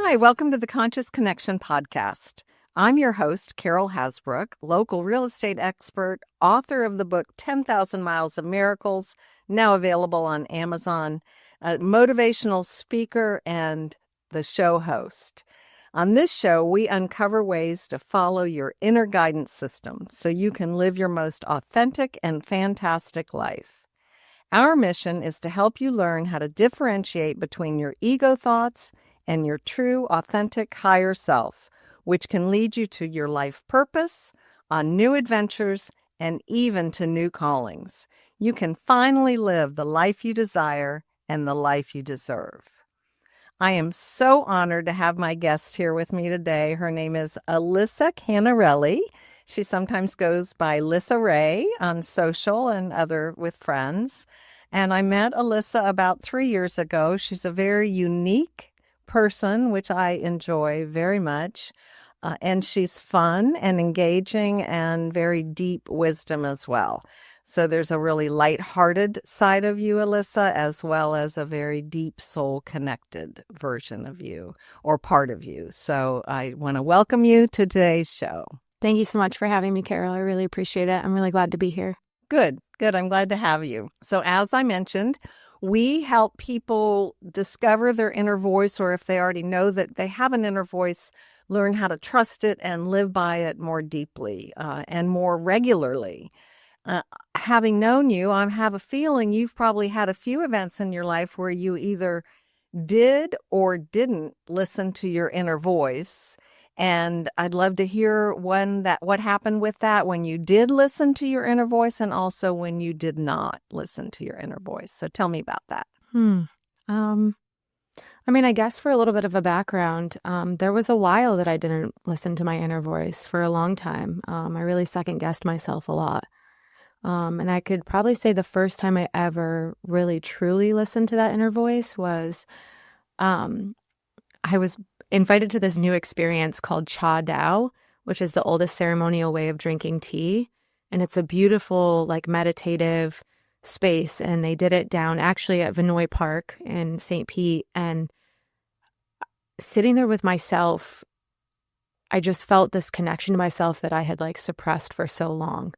Hi, welcome to the Conscious Connection podcast. I'm your host, Carol Hasbrouck, local real estate expert, author of the book 10,000 Miles of Miracles, now available on Amazon, a motivational speaker, and the show host. On this show, we uncover ways to follow your inner guidance system so you can live your most authentic and fantastic life. Our mission is to help you learn how to differentiate between your ego thoughts and your true, authentic, higher self, which can lead you to your life purpose, on new adventures, and even to new callings. You can finally live the life you desire and the life you deserve. I am so honored to have my guest here with me today. Her name is Alyssa Canarelli. She sometimes goes by Lissa Ray on social and other with friends. And I met Alyssa about 3 years ago. She's a very unique person, which I enjoy very much. And she's fun and engaging and very deep wisdom as well. So there's a really lighthearted side of you, Alyssa, as well as a very deep soul connected version of you or part of you. So I want to welcome you to today's show. Thank you so much for having me, Carol. I really appreciate it. I'm really glad to be here. Good. I'm glad to have you. So as I mentioned, we help people discover their inner voice, or if they already know that they have an inner voice, learn how to trust it and live by it more deeply and more regularly. Having known you, I have a feeling you've probably had a few events in your life where you either did or didn't listen to your inner voice. And I'd love to hear what happened with that when you did listen to your inner voice and also when you did not listen to your inner voice. So tell me about that. I guess for a little bit of a background, there was a while that I didn't listen to my inner voice for a long time. I really second-guessed myself a lot. And I could probably say the first time I ever really truly listened to that inner voice was I was invited to this new experience called Cha Dao, which is the oldest ceremonial way of drinking tea. And it's a beautiful, meditative space. And they did it down actually at Vinoy Park in St. Pete. And sitting there with myself, I just felt this connection to myself that I had suppressed for so long.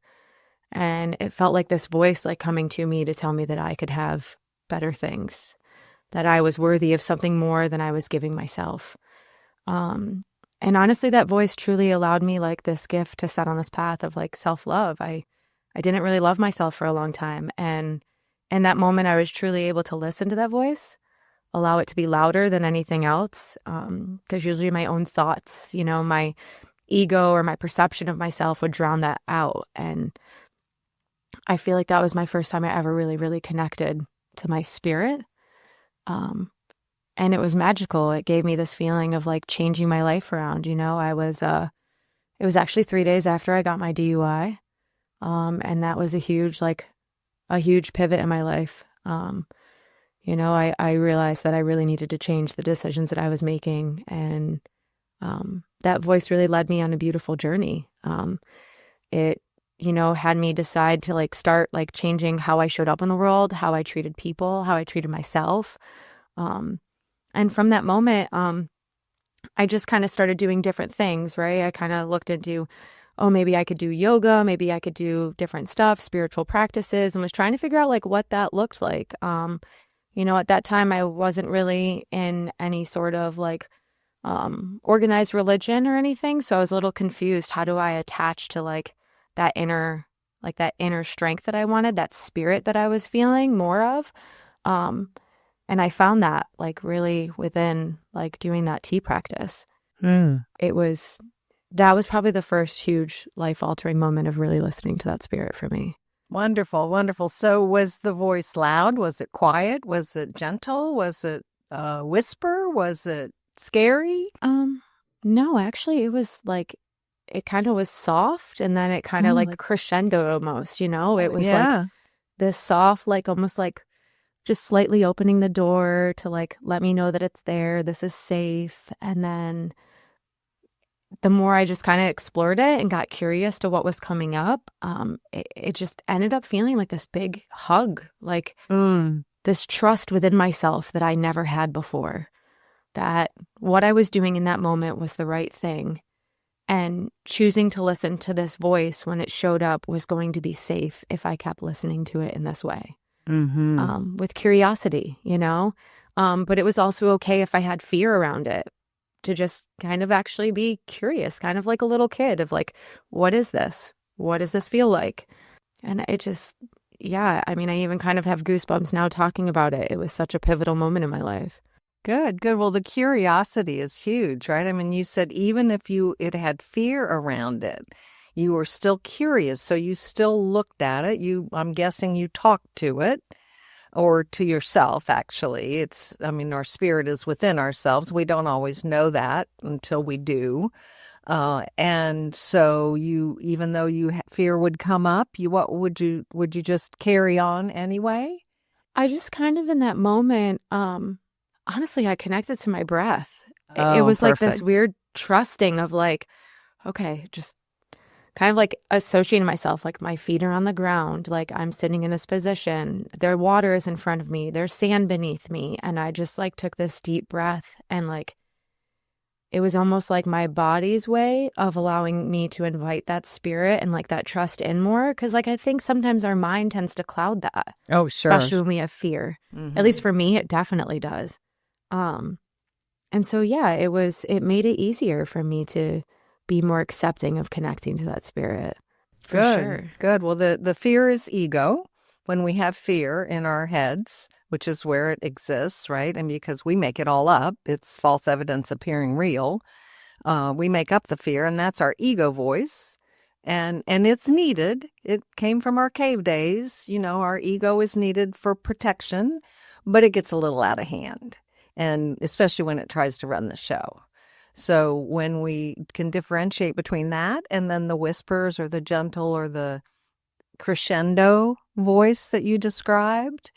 And it felt like this voice coming to me to tell me that I could have better things, that I was worthy of something more than I was giving myself. And honestly, that voice truly allowed me this gift to set on this path of self-love. I didn't really love myself for a long time. And in that moment, I was truly able to listen to that voice, allow it to be louder than anything else. Because usually my own thoughts, my ego or my perception of myself would drown that out. And I feel like that was my first time I ever really, really connected to my spirit. And it was magical. It gave me this feeling of changing my life around. It was actually 3 days after I got my DUI. And that was a huge pivot in my life. I realized that I really needed to change the decisions that I was making. And that voice really led me on a beautiful journey. It had me decide to start changing how I showed up in the world, how I treated people, how I treated myself. And from that moment, I just kind of started doing different things, right? I kind of looked into, maybe I could do yoga, maybe I could do different stuff, spiritual practices, and was trying to figure out what that looked like. At that time, I wasn't really in any sort of organized religion or anything. So I was a little confused. How do I attach to that inner strength that I wanted, that spirit that I was feeling more of? And I found that really within doing that tea practice. That was probably the first huge life altering moment of really listening to that spirit for me. Wonderful, wonderful. So was the voice loud? Was it quiet? Was it gentle? Was it a whisper? Was it scary? No, actually it was it kind of was soft, and then it kind of crescendoed almost, it was this soft, almost just slightly opening the door to let me know that it's there, this is safe. And then the more I just kind of explored it and got curious to what was coming up, it just ended up feeling like this big hug, this trust within myself that I never had before. that what I was doing in that moment was the right thing. And choosing to listen to this voice when it showed up was going to be safe if I kept listening to it in this way. With curiosity, but it was also okay if I had fear around it, to just kind of actually be curious, kind of like a little kid of like, what is this? What does this feel like? And it just, I even kind of have goosebumps now talking about it. It was such a pivotal moment in my life. Good. Well, the curiosity is huge, right? I mean, you said even if it had fear around it, you were still curious. So you still looked at it. I'm guessing you talked to it, or to yourself, actually. Our spirit is within ourselves. We don't always know that until we do. And so even though fear would come up, would you just carry on anyway? I just kind of in that moment, honestly, I connected to my breath. Oh, it was perfect. like this weird trusting of like, okay, just kind of like associating myself, like my feet are on the ground, like I'm sitting in this position, there water is in front of me, there's sand beneath me. And I just like took this deep breath, and like, it was almost like my body's way of allowing me to invite that spirit and like that trust in more. Cause like, I think sometimes our mind tends to cloud that. Oh, sure. Especially when we have fear. At least for me, it definitely does. And so, it made it easier for me to be more accepting of connecting to that spirit. For sure. Good. Well, the fear is ego. When we have fear in our heads, which is where it exists, right? And because we make it all up, it's false evidence appearing real. We make up the fear, and that's our ego voice. And it's needed. It came from our cave days. Our ego is needed for protection, but it gets a little out of hand, and especially when it tries to run the show. So when we can differentiate between that and then the whispers or the gentle or the crescendo voice that you described,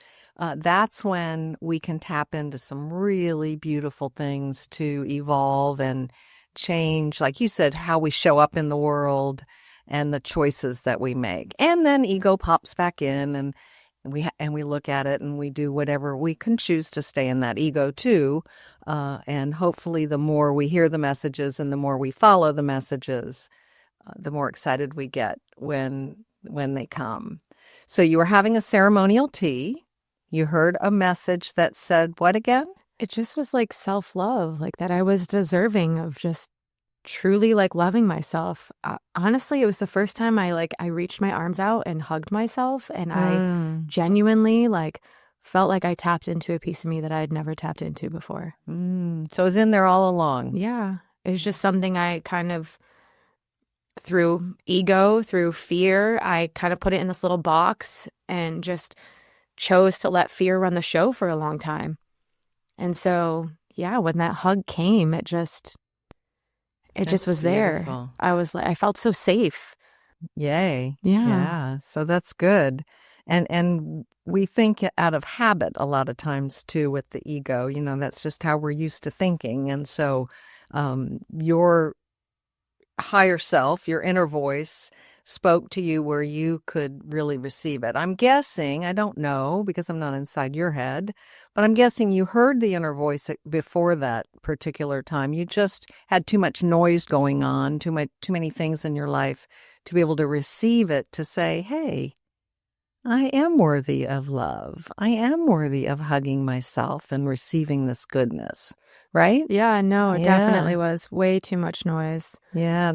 that's when we can tap into some really beautiful things to evolve and change, like you said, how we show up in the world and the choices that we make. And then ego pops back in, and we look at it, and we do whatever we can choose to stay in that ego too. And hopefully the more we hear the messages and the more we follow the messages, the more excited we get when they come. So you were having a ceremonial tea. You heard a message that said what again? It just was like self-love, like that I was deserving of just truly like loving myself. Honestly, it was the first time I reached my arms out and hugged myself, and I genuinely like felt like I tapped into a piece of me that I had never tapped into before. So it was in there all along. Yeah. It was just something I kind of, through ego, through fear, I kind of put it in this little box and just chose to let fear run the show for a long time. And so, when that hug came, it just was there. Beautiful. I felt so safe. Yay. Yeah. So that's good. And we think out of habit a lot of times too with the ego. That's just how we're used to thinking. And so your higher self, your inner voice, spoke to you where you could really receive it. I'm guessing, I don't know because I'm not inside your head, but I'm guessing you heard the inner voice before that particular time. You just had too much noise going on, too many things in your life to be able to receive it, to say, hey, I am worthy of love. I am worthy of hugging myself and receiving this goodness, right? Yeah, no, it definitely was way too much noise. Yeah,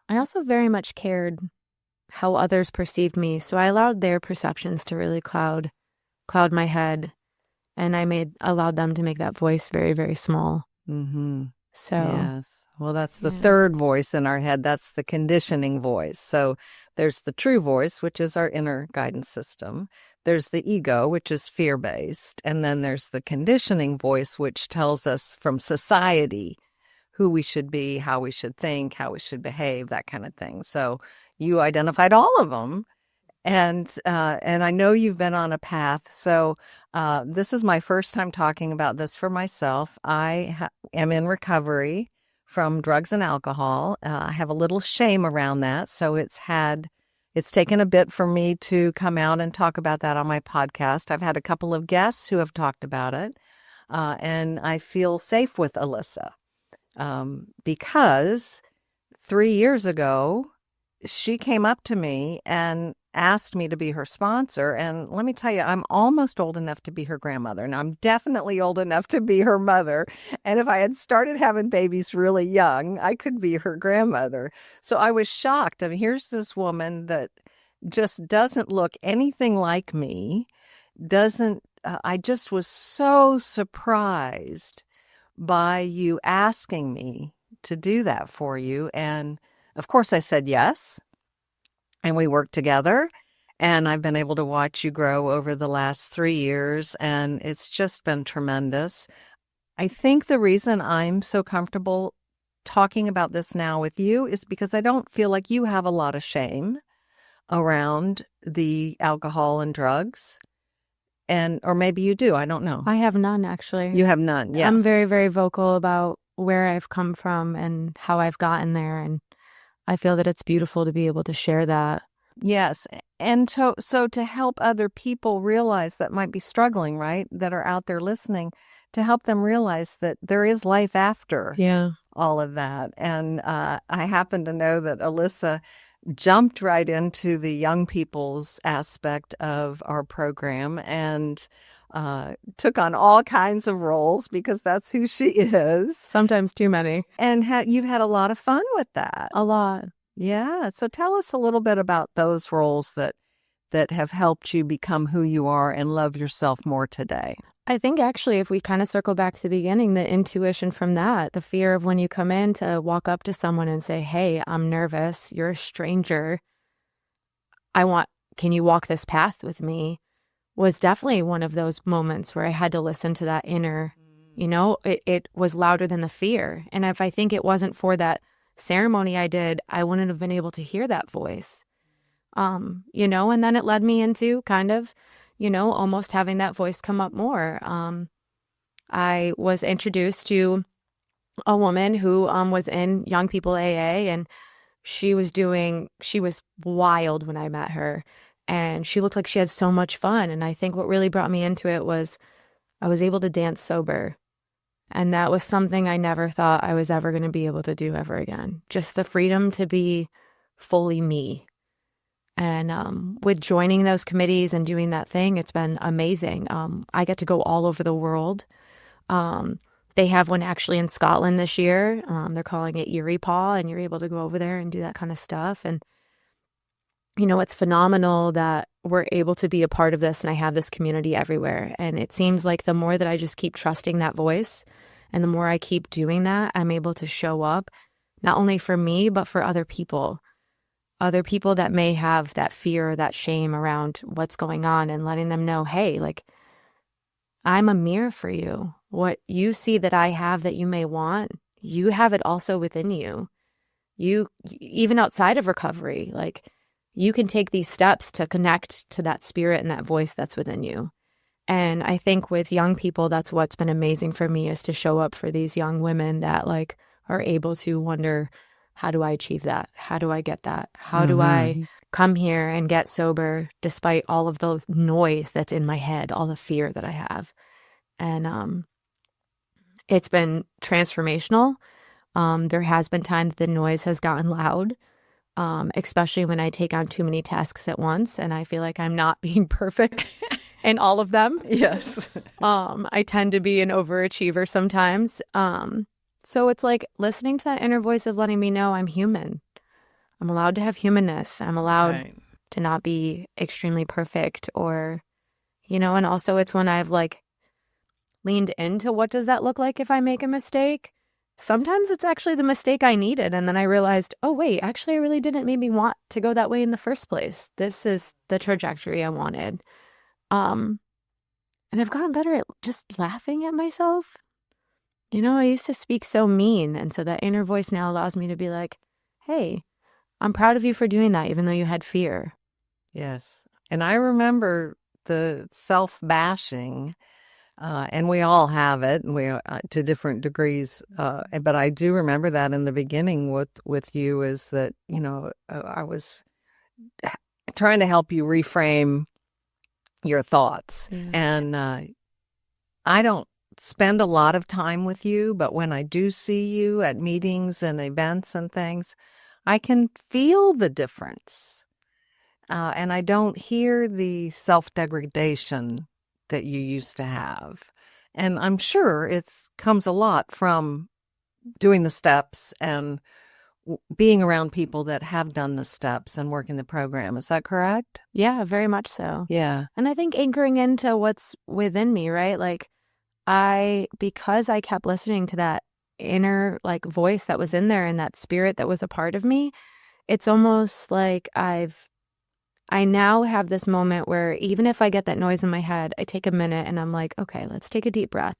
I also very much cared how others perceived me, so I allowed their perceptions to really cloud my head, and I allowed them to make that voice very, very small. So yes. Well, that's the third voice in our head. That's the conditioning voice. So there's the true voice, which is our inner guidance system. There's the ego, which is fear-based. And then there's the conditioning voice, which tells us from society who we should be, how we should think, how we should behave, that kind of thing. So you identified all of them. And I know you've been on a path. So this is my first time talking about this for myself. I am in recovery from drugs and alcohol. I have a little shame around that. So it's taken a bit for me to come out and talk about that on my podcast. I've had a couple of guests who have talked about it. And I feel safe with Alyssa because 3 years ago, she came up to me and asked me to be her sponsor. And let me tell you, I'm almost old enough to be her grandmother. And I'm definitely old enough to be her mother. And if I had started having babies really young, I could be her grandmother. So I was shocked. I mean, here's this woman that just doesn't look anything like me, doesn't, I just was so surprised by you asking me to do that for you. And of course, I said yes. And we worked together. And I've been able to watch you grow over the last 3 years. And it's just been tremendous. I think the reason I'm so comfortable talking about this now with you is because I don't feel like you have a lot of shame around the alcohol and drugs. And, or maybe you do. I don't know. I have none, actually. You have none. Yes. I'm very, very vocal about where I've come from and how I've gotten there. And I feel that it's beautiful to be able to share that. Yes. And so to help other people realize that might be struggling, right? That are out there listening, to help them realize that there is life after all of that. And I happen to know that Alyssa jumped right into the young people's aspect of our program and took on all kinds of roles because that's who she is. Sometimes too many. And you've had a lot of fun with that. A lot. Yeah. So tell us a little bit about those roles that have helped you become who you are and love yourself more today. I think actually, if we kind of circle back to the beginning, the intuition from that, the fear of when you come in to walk up to someone and say, hey, I'm nervous. You're a stranger. Can you walk this path with me? Was definitely one of those moments where I had to listen to that inner, it was louder than the fear. And if I think it wasn't for that ceremony I did, I wouldn't have been able to hear that voice. And then it led me into kind of, almost having that voice come up more. I was introduced to a woman who was in Young People AA, and she was wild when I met her, and she looked like she had so much fun. And I think what really brought me into it was I was able to dance sober. And that was something I never thought I was ever going to be able to do ever again. Just the freedom to be fully me. And with joining those committees and doing that thing, it's been amazing. I get to go all over the world. They have one actually in Scotland this year. They're calling it Erie Paw, and you're able to go over there and do that kind of stuff. And, it's phenomenal that we're able to be a part of this, and I have this community everywhere. And it seems like the more that I just keep trusting that voice and the more I keep doing that, I'm able to show up not only for me, but for other people that may have that fear or that shame around what's going on, and letting them know, hey, like, I'm a mirror for you. What you see that I have that you may want, you have it also within you. You, even outside of recovery, like, you can take these steps to connect to that spirit and that voice that's within you. And I think with young people, that's what's been amazing for me, is to show up for these young women that like are able to wonder, how do I achieve that? How do I get that? How do I come here and get sober despite all of the noise that's in my head, all the fear that I have? And it's been transformational. There has been times the noise has gotten loud, especially when I take on too many tasks at once and I feel like I'm not being perfect in all of them. Yes. I tend to be an overachiever sometimes. So it's like listening to that inner voice of letting me know I'm human. I'm allowed to have humanness. I'm allowed to not be extremely perfect, or, and also it's when I've like leaned into what does that look like if I make a mistake. Sometimes it's actually the mistake I needed. And then I realized, oh, wait, actually, I really didn't maybe want to go that way in the first place. This is the trajectory I wanted. And I've gotten better at just laughing at myself. I used to speak so mean. And so that inner voice now allows me to be like, hey, I'm proud of you for doing that, even though you had fear. Yes. And I remember the self-bashing, and we all have it, and we to different degrees. But I do remember that in the beginning with you is that, I was trying to help you reframe your thoughts. Yeah. And I don't spend a lot of time with you, but when I do see you at meetings and events and things, I can feel the difference. And I don't hear the self-degradation that you used to have. And I'm sure it comes a lot from doing the steps and being around people that have done the steps and working the program. Is that correct? Yeah, very much so. Yeah. And I think anchoring into what's within me, right? Like because I kept listening to that inner like voice that was in there and that spirit that was a part of me, it's almost like I now have this moment where even if I get that noise in my head, I take a minute and I'm like, okay, let's take a deep breath.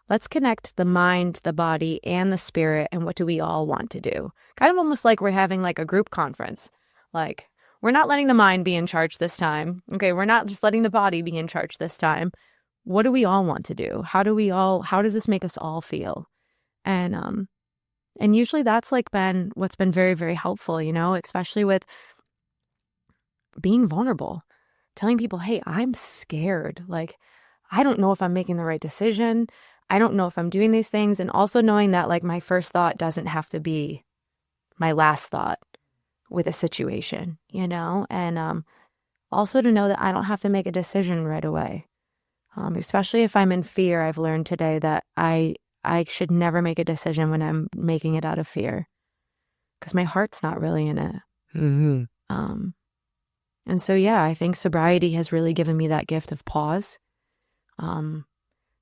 Let's connect the mind, the body, and the spirit, and what do we all want to do? Kind of almost like we're having like a group conference. Like, we're not letting the mind be in charge this time. Okay, we're not just letting the body be in charge this time. What do we all want to do? How does this make us all feel? And usually that's like been what's been very, very helpful, especially with being vulnerable, telling people, hey, I'm scared. Like, I don't know if I'm making the right decision. I don't know if I'm doing these things. And also knowing that like my first thought doesn't have to be my last thought with a situation, and also to know that I don't have to make a decision right away. Especially if I'm in fear, I've learned today that I should never make a decision when I'm making it out of fear because my heart's not really in it. Mm-hmm. And so, yeah, I think sobriety has really given me that gift of pause.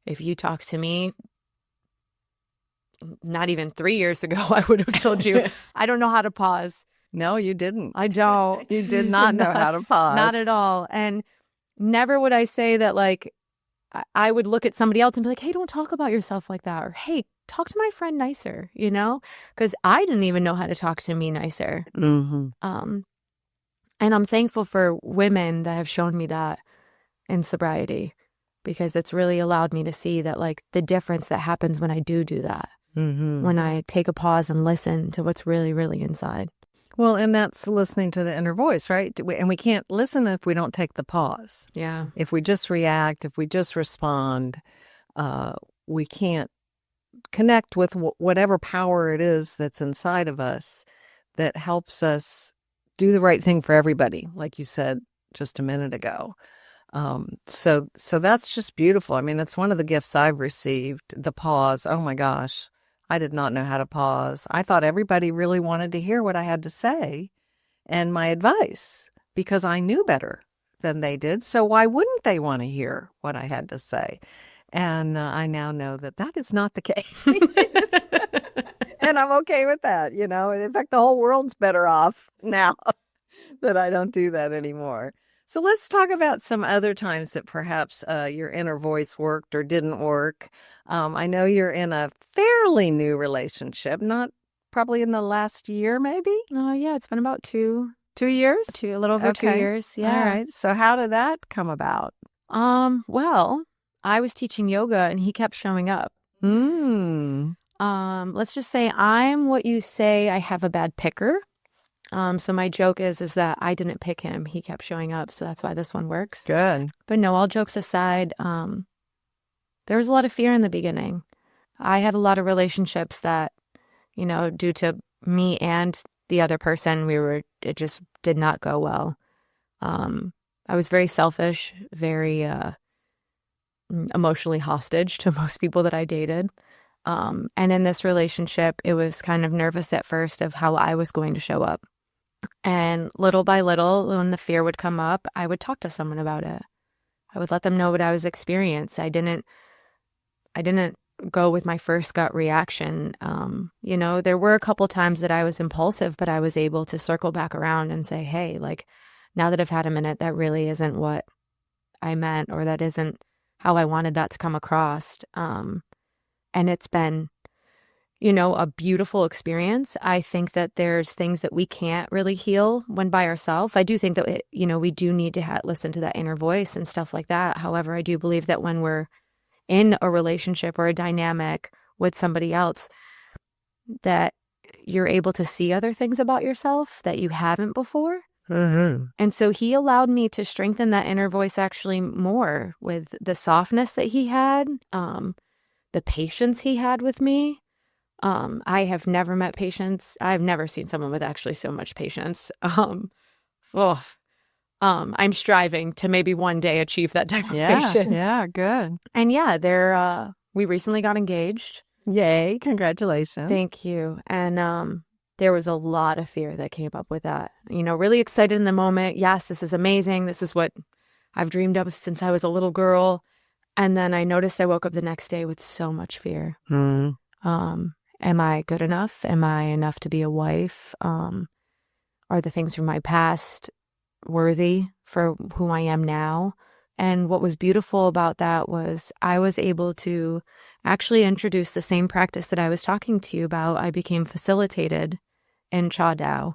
If you talk to me not even 3 years ago, I would have told you, I don't know how to pause. No, you didn't. I don't. You did not know how to pause. Not at all. And never would I say that, like, I would look at somebody else and be like, hey, don't talk about yourself like that. Or, hey, talk to my friend nicer, because I didn't even know how to talk to me nicer. Mm-hmm. And I'm thankful for women that have shown me that in sobriety, because it's really allowed me to see that, like, the difference that happens when I do that, when I take a pause and listen to what's really, really inside. Well, and that's listening to the inner voice, right? And we can't listen if we don't take the pause. Yeah. If we just react, if we just respond, we can't connect with whatever power it is that's inside of us that helps us do the right thing for everybody, like you said just a minute ago. So that's just beautiful. I mean, it's one of the gifts I've received, the pause. Oh my gosh. I did not know how to pause. I thought everybody really wanted to hear what I had to say and my advice because I knew better than they did. So why wouldn't they want to hear what I had to say? And I now know that that is not the case. And I'm okay with that, In fact, the whole world's better off now that I don't do that anymore. So let's talk about some other times that perhaps your inner voice worked or didn't work. I know you're in a fairly new relationship, not probably in the last year, maybe? Oh, yeah, it's been about 2 years? A little over 2 years. Yeah. All right. So how did that come about? Well, I was teaching yoga and he kept showing up. Let's just say I'm what you say I have a bad picker. So my joke is that I didn't pick him. He kept showing up. So that's why this one works. Good. But no, all jokes aside, there was a lot of fear in the beginning. I had a lot of relationships that, due to me and the other person, it just did not go well. I was very selfish, very emotionally hostage to most people that I dated. And in this relationship, it was kind of nervous at first of how I was going to show up. And little by little, when the fear would come up, I would talk to someone about it. I would let them know what I was experiencing. I didn't go with my first gut reaction. There were a couple times that I was impulsive, but I was able to circle back around and say, hey, like, now that I've had a minute, that really isn't what I meant, or that isn't how I wanted that to come across. And it's been, a beautiful experience. I think that there's things that we can't really heal when by ourselves. I do think that, we do need to listen to that inner voice and stuff like that. However, I do believe that when we're in a relationship or a dynamic with somebody else, that you're able to see other things about yourself that you haven't before. Mm-hmm. And so he allowed me to strengthen that inner voice actually more with the softness that he had, the patience he had with me. I have never met patience. I've never seen someone with actually so much patience. I'm striving to maybe one day achieve that type of patience. Yeah, good. And yeah, we recently got engaged. Yay, congratulations. Thank you. And there was a lot of fear that came up with that. Really excited in the moment. Yes, this is amazing. This is what I've dreamed of since I was a little girl. And then I noticed I woke up the next day with so much fear. Am I good enough? Am I enough to be a wife? Are the things from my past worthy for who I am now? And what was beautiful about that was I was able to actually introduce the same practice that I was talking to you about. I became facilitated in Cha Dao.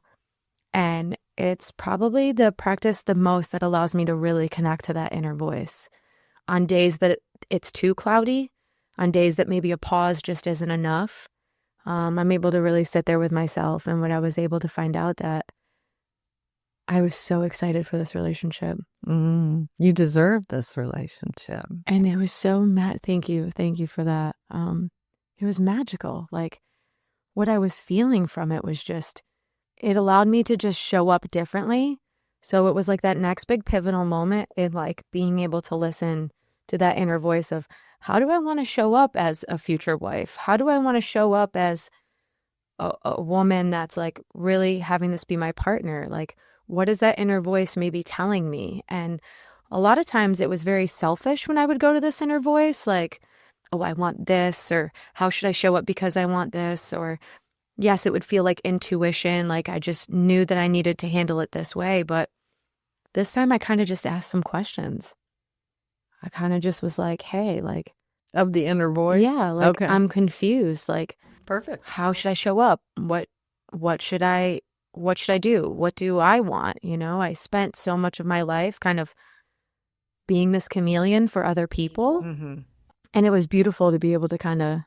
And it's probably the practice the most that allows me to really connect to that inner voice. On days that it's too cloudy, on days that maybe a pause just isn't enough, I'm able to really sit there with myself. And when I was able to find out that I was so excited for this relationship. You deserve this relationship. And it was so thank you for that. It was magical. Like, what I was feeling from it was just, it allowed me to just show up differently. So it was like that next big pivotal moment in like being able to listen to that inner voice of, how do I want to show up as a future wife? How do I want to show up as a woman that's like really having this be my partner? Like, what is that inner voice maybe telling me? And a lot of times it was very selfish when I would go to this inner voice, like, oh, I want this, or how should I show up because I want this? Or yes, it would feel like intuition, like I just knew that I needed to handle it this way. But this time I kind of just asked some questions. I kind of just was like, hey, like. Of the inner voice? Yeah, like, okay. I'm confused. Like, perfect. How should I show up? What should I do? What do I want? I spent so much of my life kind of being this chameleon for other people. And it was beautiful to be able to kind of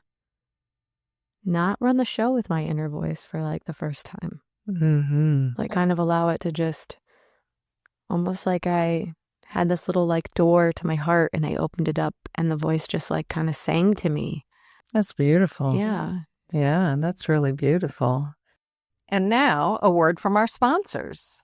not run the show with my inner voice for like the first time. Like kind of allow it to just almost like I had this little like door to my heart and I opened it up and the voice just like kind of sang to me. That's beautiful. Yeah. Yeah, that's really beautiful. And now a word from our sponsors.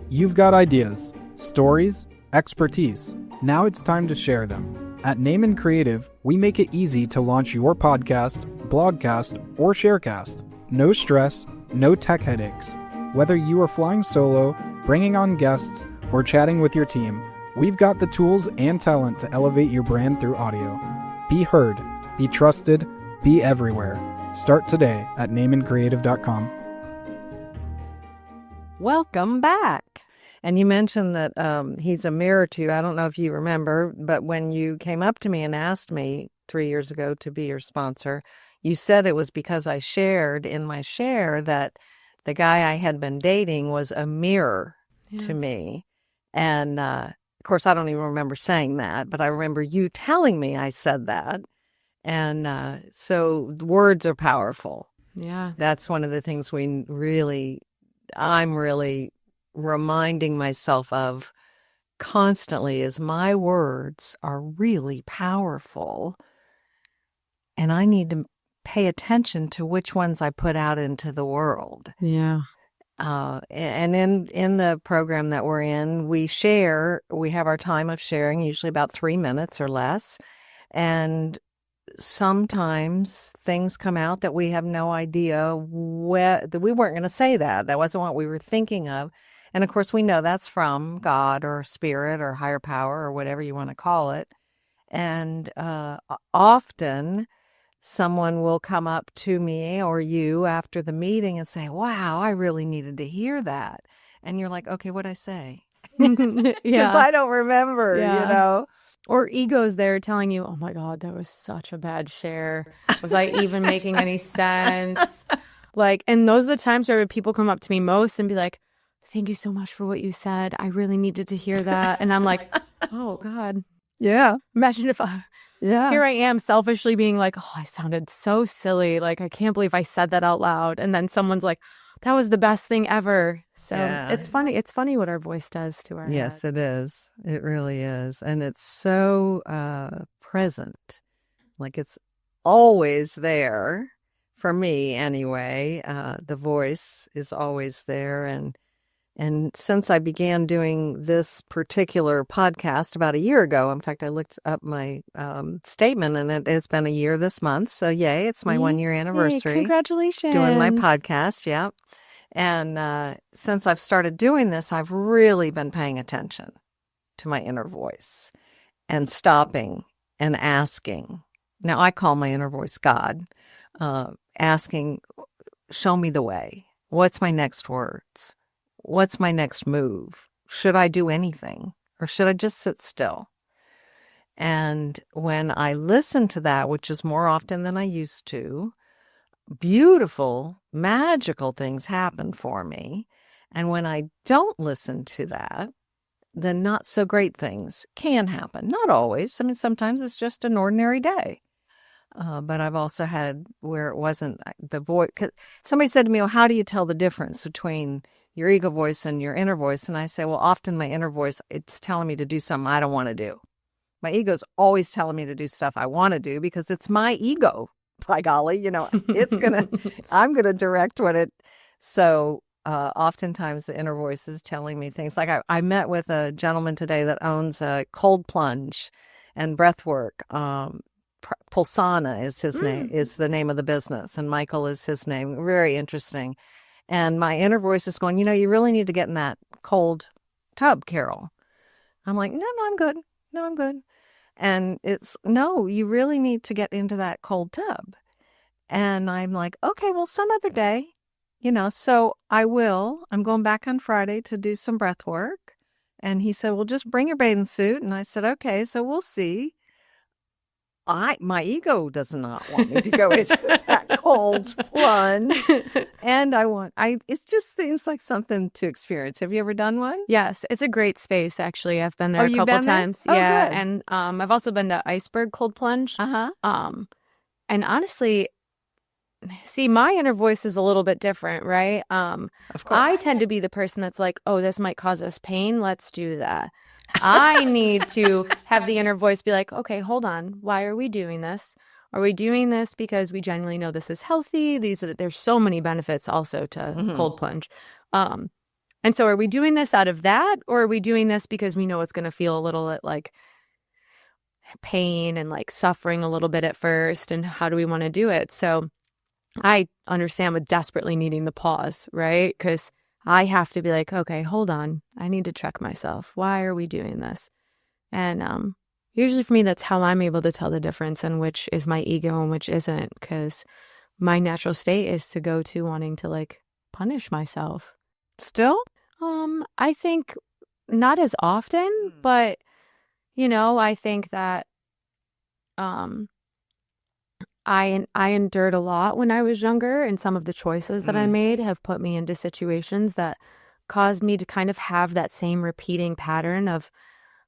You've got ideas, stories, expertise. Now it's time to share them. At Name and Creative, we make it easy to launch your podcast, blogcast, or sharecast. No stress, no tech headaches. Whether you are flying solo, bringing on guests, or chatting with your team, we've got the tools and talent to elevate your brand through audio. Be heard, be trusted, be everywhere. Start today at nameandcreative.com. Welcome back. And you mentioned that he's a mirror to you. I don't know if you remember, but when you came up to me and asked me 3 years ago to be your sponsor, you said it was because I shared in my share that the guy I had been dating was a mirror to me. And of course, I don't even remember saying that, but I remember you telling me I said that. And so words are powerful. Yeah. That's one of the things I'm really reminding myself of constantly is my words are really powerful. And I need to pay attention to which ones I put out into the world. Yeah. And in the program that we're in, we have our time of sharing, usually about 3 minutes or less. And sometimes things come out that we have no idea that we weren't going to say that. That wasn't what we were thinking of. And of course, we know that's from God or spirit or higher power or whatever you want to call it. And often someone will come up to me or you after the meeting and say, wow, I really needed to hear that. And you're like, okay, what'd I say? Because I don't remember, Or ego's there telling you, oh my God, that was such a bad share. Was I even making any sense? Like, and those are the times where people come up to me most and be like, thank you so much for what you said. I really needed to hear that. And I'm like, oh God. Yeah. Imagine if here I am selfishly being like, oh, I sounded so silly. Like, I can't believe I said that out loud. And then someone's like, that was the best thing ever. So Yeah. it's funny. It's funny what our voice does to our Yes, head. it is. It really is. And it's so present. Like it's always there for me anyway. The voice is always there. And since I began doing this particular podcast about a year ago, in fact, I looked up my statement and it has been a year this month. So yay, it's my 1 year anniversary. Congratulations. Doing my podcast. Yeah. And since I've started doing this, I've really been paying attention to my inner voice and stopping and asking. Now, I call my inner voice God, asking, show me the way. What's my next words? What's my next move? Should I do anything or should I just sit still? And when I listen to that, which is more often than I used to, beautiful, magical things happen for me. And when I don't listen to that, then not so great things can happen. Not always. I mean, sometimes it's just an ordinary day. But I've also had where it wasn't the voice. Somebody said to me, well, how do you tell the difference between your ego voice and your inner voice? And I say, well, often my inner voice, it's telling me to do something I don't want to do. My ego's always telling me to do stuff I want to do because it's my ego. By golly, I'm going to direct what it. So oftentimes the inner voice is telling me things. Like I met with a gentleman today that owns a cold plunge and breath work. Pulsana is his name, is the name of the business, and Michael is his name. Very interesting. And my inner voice is going, you really need to get in that cold tub, Carol. I'm like, no, I'm good. No, I'm good. And it's, no, you really need to get into that cold tub. And I'm like, okay, well, some other day, so I will. I'm going back on Friday to do some breath work. And he said, well, just bring your bathing suit. And I said, okay, so we'll see. My ego does not want me to go into that cold plunge. And it just seems like something to experience. Have you ever done one? Yes, it's a great space, actually. I've been there a couple times. Oh, yeah. good. And I've also been to Iceberg Cold Plunge. And honestly, see, my inner voice is a little bit different, right? Of course. I tend to be the person that's like, oh, this might cause us pain. Let's do that. I need to have the inner voice be like, okay, hold on. Why are we doing this? Are we doing this because we genuinely know this is healthy? There's so many benefits also to cold plunge. And so are we doing this out of that, or are we doing this because we know it's going to feel a little like pain and like suffering a little bit at first? And how do we want to do it? So I understand with desperately needing the pause, right? Because I have to be like, okay, hold on. I need to check myself. Why are we doing this? And usually for me, that's how I'm able to tell the difference in which is my ego and which isn't, because my natural state is to go to wanting to like punish myself. Still? I think not as often, but I think that I endured a lot when I was younger, and some of the choices that I made have put me into situations that caused me to kind of have that same repeating pattern of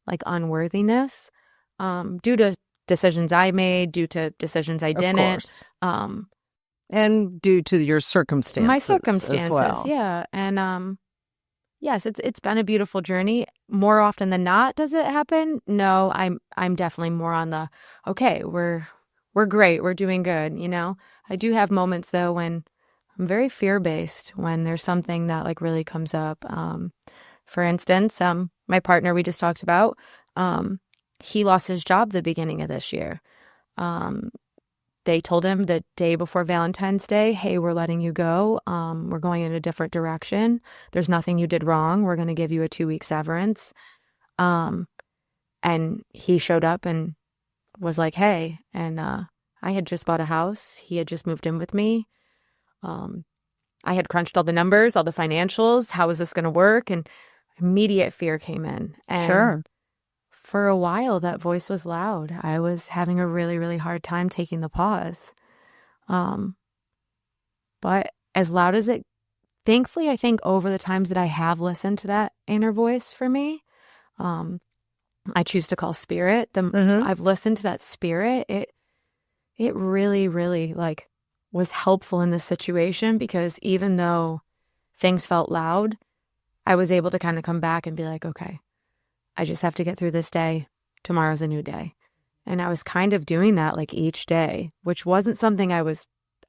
like unworthiness, due to decisions I made, due to decisions I didn't. Of course. And due to your circumstances. My circumstances, as well. yeah. And yes, it's been a beautiful journey. More often than not, does it happen? No, I'm definitely more on the okay, we're great. We're doing good. I do have moments though when I'm very fear-based, when there's something that like really comes up. For instance, my partner we just talked about, he lost his job the beginning of this year. They told him the day before Valentine's Day, hey, we're letting you go. We're going in a different direction. There's nothing you did wrong. We're going to give you a 2-week severance. And he showed up and was like, hey, and I had just bought a house. He had just moved in with me. I had crunched all the numbers, all the financials. How is this going to work? And immediate fear came in. And Sure. for a while, that voice was loud. I was having a really, really hard time taking the pause. But as loud as it, thankfully, I think over the times that I have listened to that inner voice for me, I choose to call spirit. I've listened to that spirit. It really, really like was helpful in this situation, because even though things felt loud, I was able to kind of come back and be like, okay, I just have to get through this day. Tomorrow's a new day. And I was kind of doing that like each day, which wasn't something I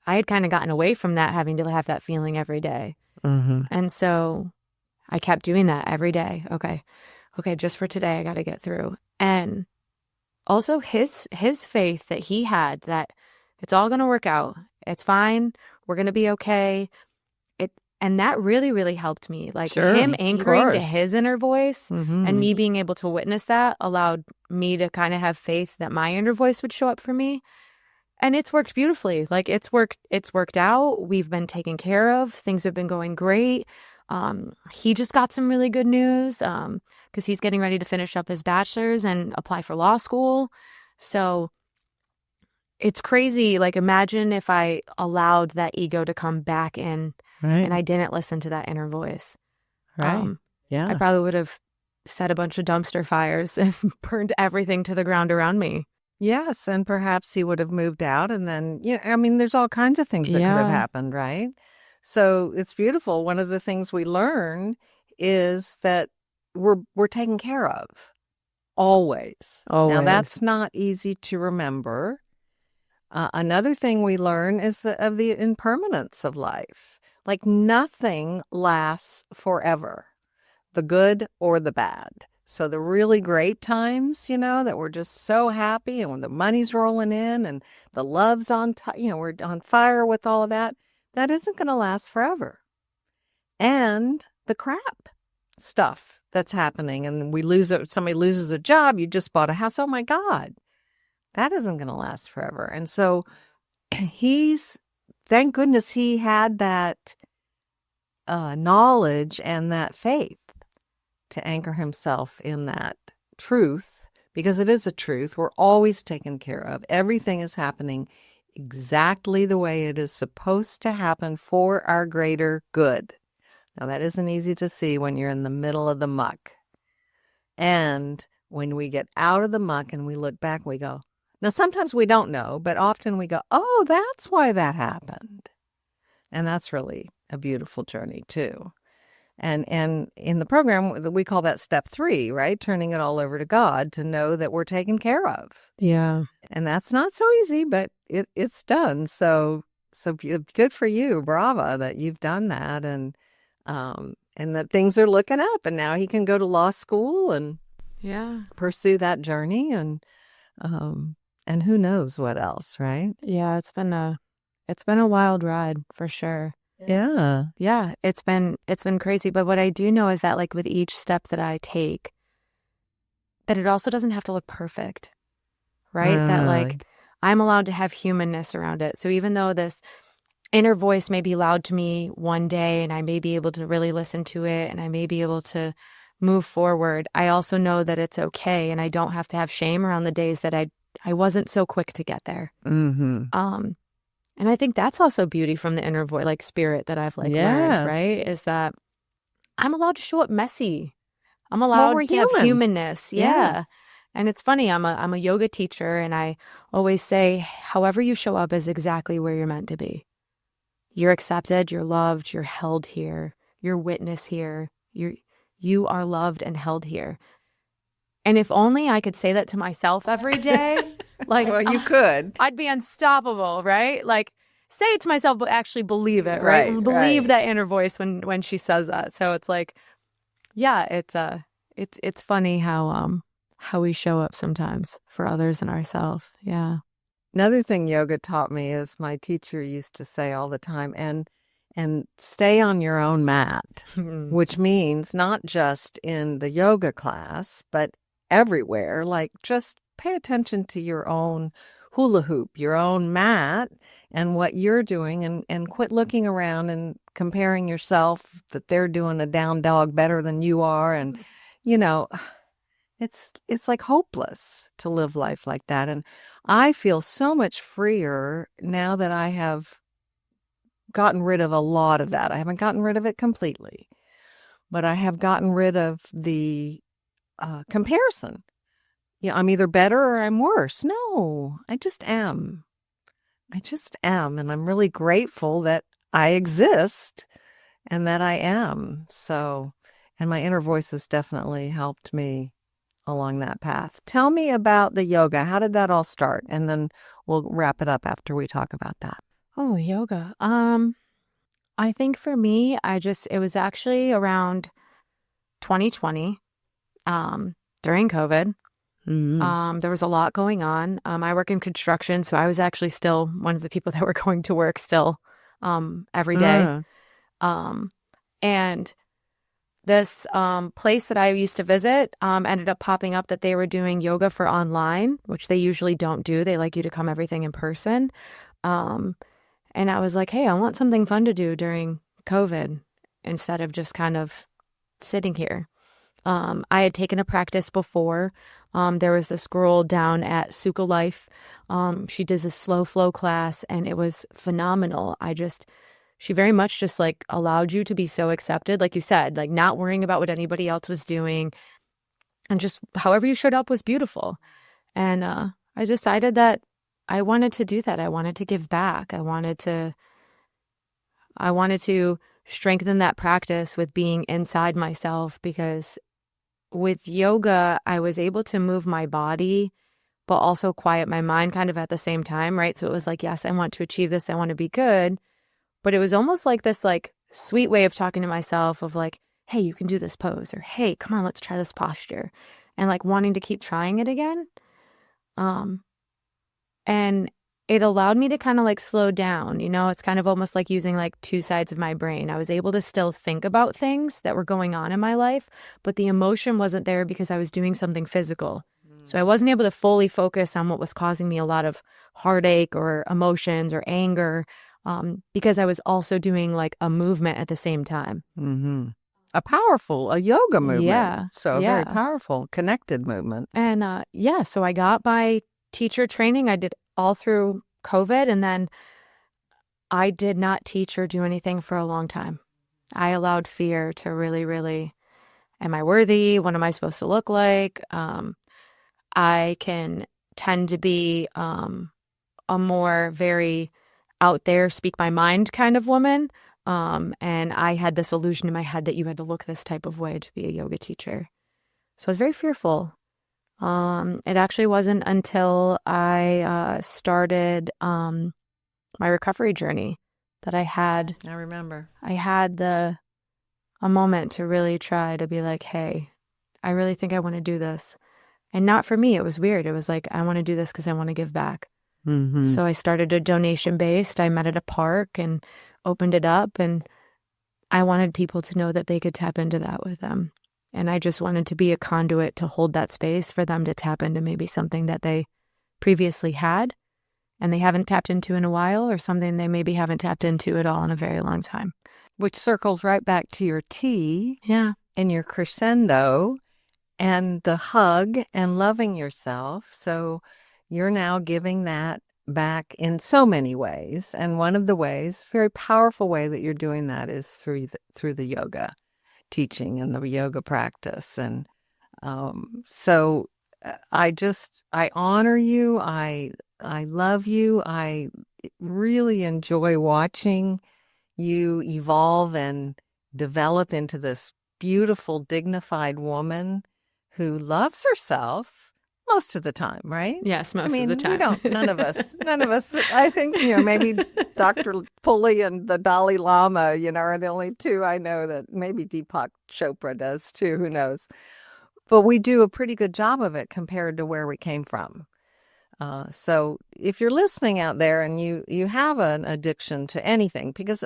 had kind of gotten away from that, having to have that feeling every day. Mm-hmm. And so I kept doing that every day. Okay, just for today, I got to get through. And also his faith that he had that it's all going to work out. It's fine. We're going to be okay. And that really, really helped me. Like him anchoring to his inner voice and me being able to witness that allowed me to kind of have faith that my inner voice would show up for me. And it's worked beautifully. Like it's worked out. We've been taken care of. Things have been going great. He just got some really good news because he's getting ready to finish up his bachelor's and apply for law school. So it's crazy. Like imagine if I allowed that ego to come back in and I didn't listen to that inner voice. Right. Yeah. I probably would have set a bunch of dumpster fires and burned everything to the ground around me. Yes, and perhaps he would have moved out, and then, I mean, there's all kinds of things that could have happened, right? So it's beautiful. One of the things we learn is that we're taken care of always. Now, that's not easy to remember. Another thing we learn is of the impermanence of life. Like nothing lasts forever, the good or the bad. So the really great times, that we're just so happy and when the money's rolling in and the love's on top, we're on fire with all of that, that isn't going to last forever. And the crap stuff that's happening and somebody loses a job, you just bought a house, oh my God, that isn't going to last forever. And so thank goodness he had that knowledge and that faith to anchor himself in that truth, because it is a truth. We're always taken care of. Everything is happening exactly the way it is supposed to happen for our greater good. Now, that isn't easy to see when you're in the middle of the muck. And when we get out of the muck and we look back, we go, now sometimes we don't know, but often we go, oh, that's why that happened. And that's really a beautiful journey too. And in the program, we call that step 3, right? Turning it all over to God to know that we're taken care of. Yeah. And that's not so easy, but it's done. So good for you. Bravo that you've done that and that things are looking up and now he can go to law school and pursue that journey and who knows what else, right? Yeah, it's been a wild ride for sure. Yeah. Yeah, it's been crazy. But what I do know is that like with each step that I take, that it also doesn't have to look perfect, right? That like I'm allowed to have humanness around it. So even though this inner voice may be loud to me one day and I may be able to really listen to it and I may be able to move forward, I also know that it's okay and I don't have to have shame around the days that I wasn't so quick to get there. Mm-hmm. And I think that's also beauty from the inner voice, like spirit that I've learned, right? Is that I'm allowed to show up messy. I'm allowed to have humanness. Yeah. Yes. And it's funny, I'm a yoga teacher and I always say, however you show up is exactly where you're meant to be. You're accepted, you're loved, you're held here, you're witnessed here, you are loved and held here. And if only I could say that to myself every day. Like, well, you could. I'd be unstoppable, right? Like, say it to myself, but actually believe it, right? Believe that inner voice when she says that. So it's like, yeah, it's funny how we show up sometimes for others and ourselves. Yeah. Another thing yoga taught me is my teacher used to say all the time, and stay on your own mat, which means not just in the yoga class, but everywhere. Like just pay attention to your own hula hoop, your own mat, and what you're doing, and quit looking around and comparing yourself that they're doing a down dog better than you are. And, it's like hopeless to live life like that. And I feel so much freer now that I have gotten rid of a lot of that. I haven't gotten rid of it completely, but I have gotten rid of the comparison. I'm either better or I'm worse. No, I just am. And I'm really grateful that I exist and that I am. So, and my inner voice has definitely helped me along that path. Tell me about the yoga. How did that all start? And then we'll wrap it up after we talk about that. Oh, yoga. I think for me, it was actually around 2020, during COVID. There was a lot going on. I work in construction, so I was actually still one of the people that were going to work still, every day. And this place that I used to visit ended up popping up that they were doing yoga for online, which they usually don't do. They like you to come everything in person. And I was like, hey, I want something fun to do during COVID instead of just kind of sitting here. I had taken a practice before. There was this girl down at Suka Life. She does a slow flow class, and it was phenomenal. She very much just like allowed you to be so accepted, like you said, like not worrying about what anybody else was doing, and just however you showed up was beautiful. And I decided that I wanted to do that. I wanted to give back. I wanted to strengthen that practice with being inside myself, because with yoga, I was able to move my body, but also quiet my mind kind of at the same time, right? So it was like, yes, I want to achieve this. I want to be good. But it was almost like this like sweet way of talking to myself of like, hey, you can do this pose, or hey, come on, let's try this posture, and like wanting to keep trying it again. And it allowed me to kind of like slow down. It's kind of almost like using like two sides of my brain. I was able to still think about things that were going on in my life, but the emotion wasn't there because I was doing something physical. So I wasn't able to fully focus on what was causing me a lot of heartache or emotions or anger, because I was also doing like a movement at the same time. A yoga movement. Yeah. So a very powerful, connected movement. And so I got my teacher training. I did all through COVID, and then I did not teach or do anything for a long time. I allowed fear to really, really, am I worthy? What am I supposed to look like? I can tend to be a more very out there, speak my mind kind of woman. And I had this illusion in my head that you had to look this type of way to be a yoga teacher. So I was very fearful. It actually wasn't until I started my recovery journey that I had a moment to really try to be like, hey, I really think I want to do this. And not for me. It was weird. It was like, I want to do this because I want to give back. So I started a donation based. I met at a park and opened it up, and I wanted people to know that they could tap into that with them. And I just wanted to be a conduit to hold that space for them to tap into maybe something that they previously had and they haven't tapped into in a while, or something they maybe haven't tapped into at all in a very long time. Which circles right back to your tea. Yeah. And your crescendo and the hug and loving yourself. So you're now giving that back in so many ways. And one of the ways, very powerful way that you're doing that is through the yoga teaching and the yoga practice. And so I honor you. I love you. I really enjoy watching you evolve and develop into this beautiful, dignified woman who loves herself most of the time, right? Yes, most of the time. None of us, I think, maybe Dr. Pulley and the Dalai Lama, are the only two I know that, maybe Deepak Chopra does too, who knows. But we do a pretty good job of it compared to where we came from. So if you're listening out there and you have an addiction to anything, because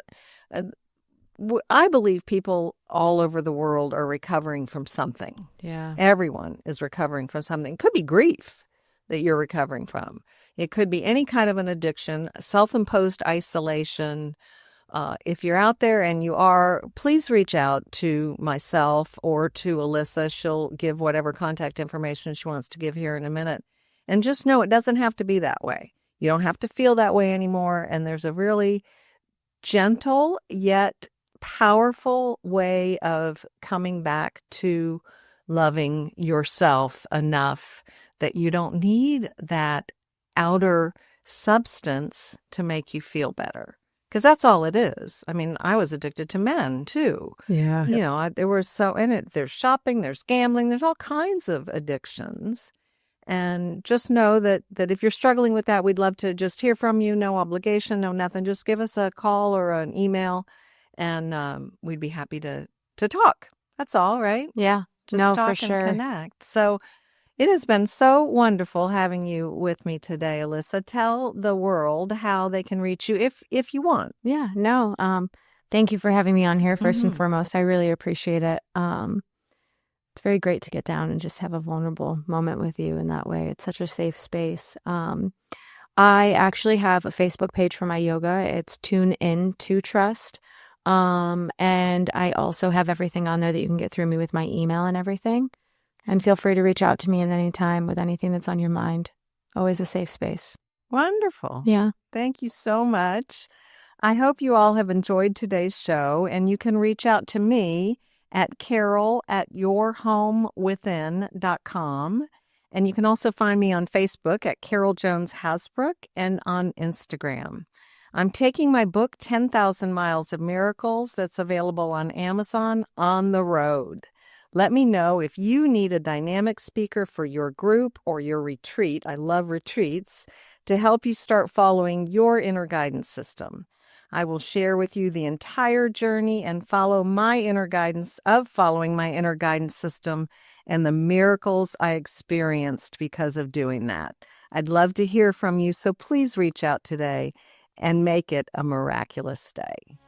I believe people all over the world are recovering from something. Yeah. Everyone is recovering from something. It could be grief that you're recovering from. It could be any kind of an addiction, self-imposed isolation. If you're out there and you are, please reach out to myself or to Alyssa. She'll give whatever contact information she wants to give here in a minute. And just know it doesn't have to be that way. You don't have to feel that way anymore. And there's a really gentle yet powerful way of coming back to loving yourself enough that you don't need that outer substance to make you feel better. Because that's all it is. I mean, I was addicted to men too. Yeah. You know, there were there's shopping, there's gambling, there's all kinds of addictions. And just know that if you're struggling with that, we'd love to just hear from you. No obligation, no nothing. Just give us a call or an email, and we'd be happy to talk. That's all, right? Yeah. Just No, talk for sure. and connect. So it has been so wonderful having you with me today, Alyssa. Tell the world how they can reach you if you want. Yeah. No. Thank you for having me on here. First and Mhm. foremost, I really appreciate it. It's very great to get down and just have a vulnerable moment with you in that way. It's such a safe space. I actually have a Facebook page for my yoga. It's Tune In to Trust. And I also have everything on there that you can get through me with my email and everything. And feel free to reach out to me at any time with anything that's on your mind. Always a safe space. Wonderful. Yeah. Thank you so much. I hope you all have enjoyed today's show, and you can reach out to me at carol@yourhomewithin.com. And you can also find me on Facebook at Carol Jones Hasbrouck and on Instagram. I'm taking my book, 10,000 Miles of Miracles, that's available on Amazon, on the road. Let me know if you need a dynamic speaker for your group or your retreat. I love retreats, to help you start following your inner guidance system. I will share with you the entire journey and follow my inner guidance of following my inner guidance system and the miracles I experienced because of doing that. I'd love to hear from you, so please reach out today and make it a miraculous day.